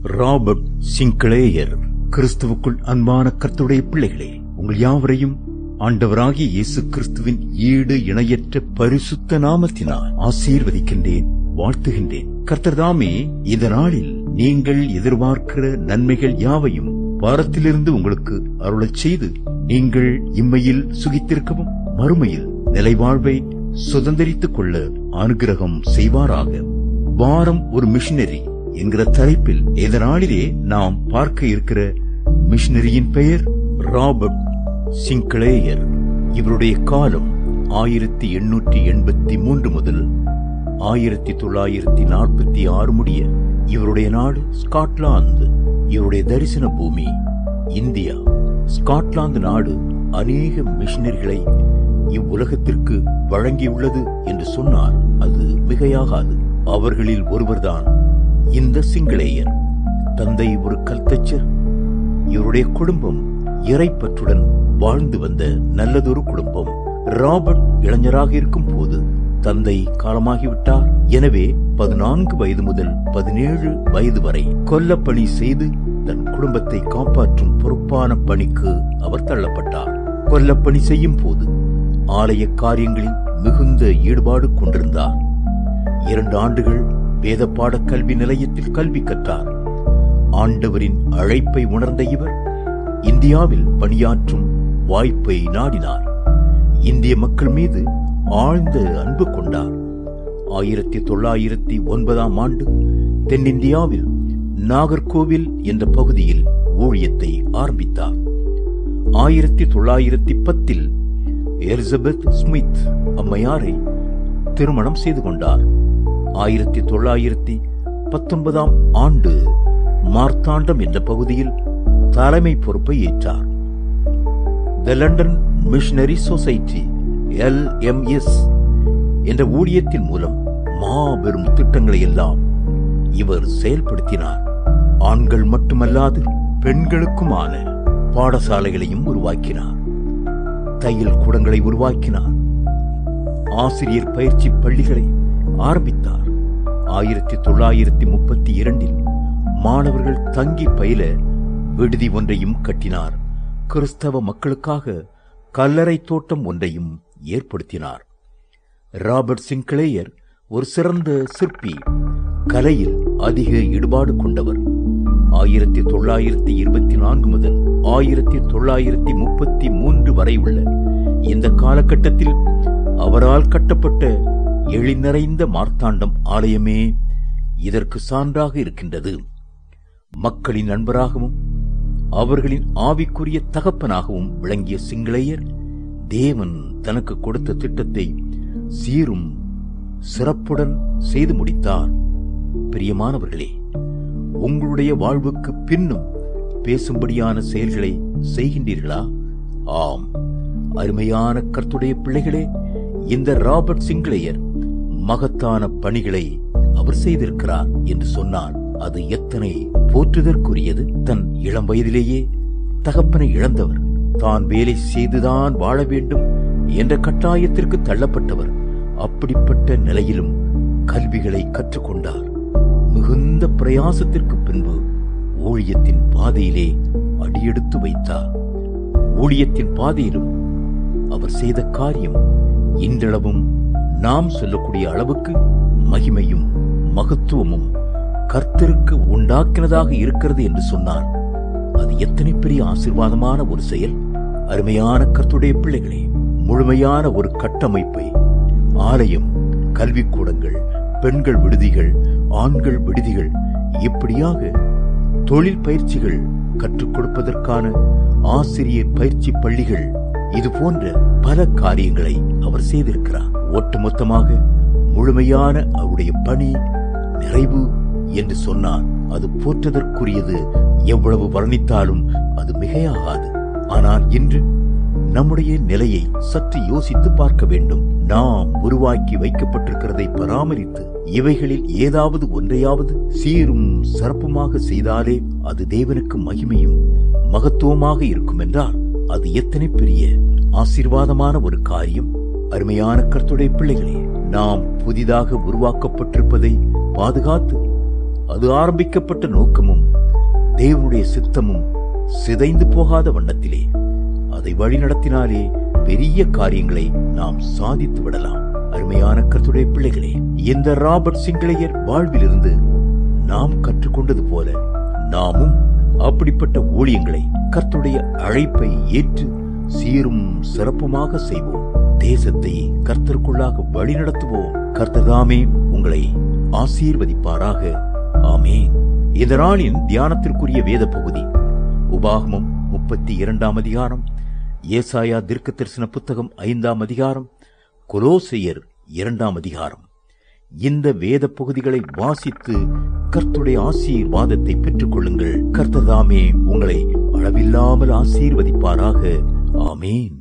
Robert சிங்க்ளேயர். கிறிஸ்துவுக்குள் அன்பான கர்த்தருடைய பிள்ளைகளே, உங்கள் யாவரையும் ஆண்டவராகிய இயேசு கிறிஸ்துவின் ஈடு இணையற்ற பரிசுத்த நாமத்தினால் ஆசீர்வதிக்கின்றேன், வாழ்த்துகின்றேன். கர்த்தர் தாமே இந்த நாளில் நீங்கள் எதிர்பார்க்கிற நன்மைகள் யாவையும் வாரத்திலிருந்து உங்களுக்கு அருளச் செய்து நீங்கள் இம்மையில் சுகித்திருக்கவும் மறுமையில் நிலைவாழ்வை சுதந்திரித்துக் கொள்ள அனுகிரகம் செய்வாராக. வாரம் ஒரு மிஷனரி என்கிற தலைப்பில் இந்த நாளிலே நாம் பார்க்க இருக்கிற மிஷனரியின் பெயர் ராபர்ட் சிங்க்ளேயர். இவருடைய காலம் 1883 முதல் 1946 முடிய. இவருடைய நாடு ஸ்காட்லாந்து. இவருடைய தரிசன பூமி இந்தியா. ஸ்காட்லாந்து நாடு அநேக மிஷனரிகளை இவ்வுலகத்திற்கு வழங்கியுள்ளது என்று சொன்னால் அது மிகையாகாது. அவர்களில் ஒருவர்தான் இந்த சிங்க்ளேயர். தந்தை ஒரு கல்தச்சர். இவருடைய குடும்பம் இறைப்பற்றுடன் வாழ்ந்து வந்த நல்லதொரு குடும்பம். ராபர்ட் இளைஞராக இருக்கும் போது தந்தை காலமாகிவிட்டார். எனவே 14 வயது முதல் 17 வயது வரை கொல்லப்பணி செய்து தன் குடும்பத்தை காப்பாற்றும் பொறுப்பான பணிக்கு அவர் தள்ளப்பட்டார். கொல்லப்பணி செய்யும் போது ஆலய காரியங்களில் மிகுந்த ஈடுபாடு கொண்டிருந்தார். 2 ஆண்டுகள் வேத பாட கல்வி நிலையத்தில் கல்வி கற்றார். ஆண்டவரின் அழைப்பை உணர்ந்த இவர் இந்தியாவில் பணியாற்றும் வாய்ப்பை நாடினார். இந்திய மக்கள் மீது ஆழ்ந்த அன்பு கொண்டார். 1909 ஆண்டு தென்னிந்தியாவில் நாகர்கோவில் என்ற பகுதியில் ஊழியத்தை ஆரம்பித்தார். 1910 எலிசபெத் ஸ்மித் அம்மையாரை திருமணம் செய்து கொண்டார். 1919 ஆண்டு மார்த்தாண்டம் என்ற பகுதியில் தலைமை பொறுப்பை ஏற்றார். தி லண்டன் மிஷனரி சொசைட்டி LMS என்ற ஊழியத்தின் மூலம் மாபெரும் திட்டங்களை எல்லாம் இவர் செயல்படுத்தினார். ஆண்கள் மட்டுமல்லாது பெண்களுக்குமான பாடசாலைகளையும் உருவாக்கினார். தையல் கூடங்களை உருவாக்கினார். ஆசிரியர் பயிற்சி பள்ளிகளை ஆரம்பித்தார். 1932 மாணவர்கள் தங்கி பயில விடுதி ஒன்றையும் கட்டினார். கிறிஸ்தவ மக்களுக்காக கல்லறை தோட்டம் ஒன்றையும் ஏற்படுத்தினார். ராபர்ட் சிங்க்ளேயர் ஒரு சிறந்த சிற்பி. கலையில் அதிக ஈடுபாடு கொண்டவர். 1924 முதல் 1933 வரை உள்ள இந்த காலகட்டத்தில் அவரால் கட்டப்பட்ட எழில் மார்த்தாண்டம் ஆலயமே இதற்கு சான்றாக இருக்கின்றது. மக்களின் நண்பராகவும் அவர்களின் ஆவிக்குரிய தகப்பனாகவும் விளங்கிய சிங்க்ளேயர் தேவன் தனக்கு கொடுத்த திட்டத்தை சீரும் சிறப்புடன் செய்து முடித்தார். பிரியமானவர்களே, உங்களுடைய வாழ்வுக்கு பின்னும் பேசும்படியான செயல்களை செய்கின்றீர்களா? ஆம், அருமையான கர்த்தருடைய பிள்ளைகளே, இந்த ராபர்ட் சிங்க்ளேயர் மகத்தான பணிகளை அவர் செய்திருக்கிறார் என்று சொன்னார். அது எத்தனை போற்றுதற்குரியது. தன் இளம் வயதிலேயே தகப்பனை இழந்தவர், தான் வேலை செய்துதான் வாழ வேண்டும் என்ற கட்டாயத்திற்கு தள்ளப்பட்டவர். அப்படிப்பட்ட நிலையிலும் கல்விகளை கற்றுக்கொண்டார். மிகுந்த பிரயாசத்திற்கு பின்பு ஊழியத்தின் பாதையிலே அடியெடுத்து வைத்தார். ஊழியத்தின் பாதையிலும் அவர் செய்த காரியம் இன்றளவும் நாம் சொல்லக்கூடிய அளவுக்கு மகிமையும் மகத்துவமும் கர்த்தருக்கு உண்டாக்கினதாக இருக்கிறது என்று சொன்னார். அது எத்தனை பெரிய ஆசீர்வாதமான ஒரு செயல். அருமையான கர்த்தருடைய பிள்ளைகளே, முழுமையான ஒரு கட்டமைப்பை, ஆலயம், கல்விக்கூடங்கள், பெண்கள் விடுதிகள், ஆண்கள் விடுதிகள், இப்படியாக தொழில் பயிற்சிகள் கற்றுக் கொடுப்பதற்கான ஆசிரியர் பயிற்சி பள்ளிகள், இது போன்ற பல காரியங்களை அவர் செய்திருக்கிறார். ஒட்டுமொத்தமாக முழுமையான அவருடைய பணி நிறைவு என்று சொன்னார். அது போற்றதற்குரியது. எவ்வளவு வர்ணித்தாலும் அது மிகையாகாது. ஆனால் இன்று நம்முடைய நிலையை சற்று யோசித்து பார்க்க வேண்டும். நாம் உருவாக்கி வைக்கப்பட்டிருக்கிறதை பராமரித்து இவைகளில் ஏதாவது ஒன்றையாவது சீரும் சிறப்புமாக செய்தாலே அது தேவனுக்கு மகிமையும் மகத்துவமாக இருக்கும் என்றால் அது எத்தனை பெரிய ஆசீர்வாதமான ஒரு காரியம். அருமையான கர்த்தருடைய பிள்ளைகளே, நாம் புதிதாக உருவாக்கப்பட்டிருப்பதை பாதுகாத்து அது ஆரம்பிக்கப்பட்ட நோக்கமும் தேவனுடைய சித்தமும் சிதைந்து போகாத வண்ணத்திலே அதை வழிநடத்தினாலே பெரிய காரியங்களை நாம் சாதித்து விடலாம். அருமையான கர்த்தருடைய பிள்ளைகளே, இந்த ராபர்ட் சிங்க்லேயர் வாழ்விலிருந்து நாம் கற்றுக்கொண்டது போல நாமும் அப்படிப்பட்ட ஊழியங்களை கர்த்தருடைய அழைப்பை ஏற்று சீரும் சிறப்புமாக செய்வோம். தேசத்தை கர்த்தருக்குள்ளாக வழிநடத்துவோம். கர்த்தர்தாமே உங்களை ஆசீர்வதிப்பாராக. ஆமேன். இந்த நாளின் தியானத்திற்குரிய வேத பகுதி உபாகமம் 32 அதிகாரம், ஏசாயா தீர்க்க தரிசன புத்தகம் 5 அதிகாரம், கொலோசையர் 2 அதிகாரம். இந்த வேத பகுதிகளை வாசித்து கர்த்தருடைய ஆசீர்வாதத்தை பெற்றுக் கொள்ளுங்கள். கர்த்தர்தாமே உங்களை அளவில்லாமல் ஆசீர்வதிப்பாராக. ஆமேன்.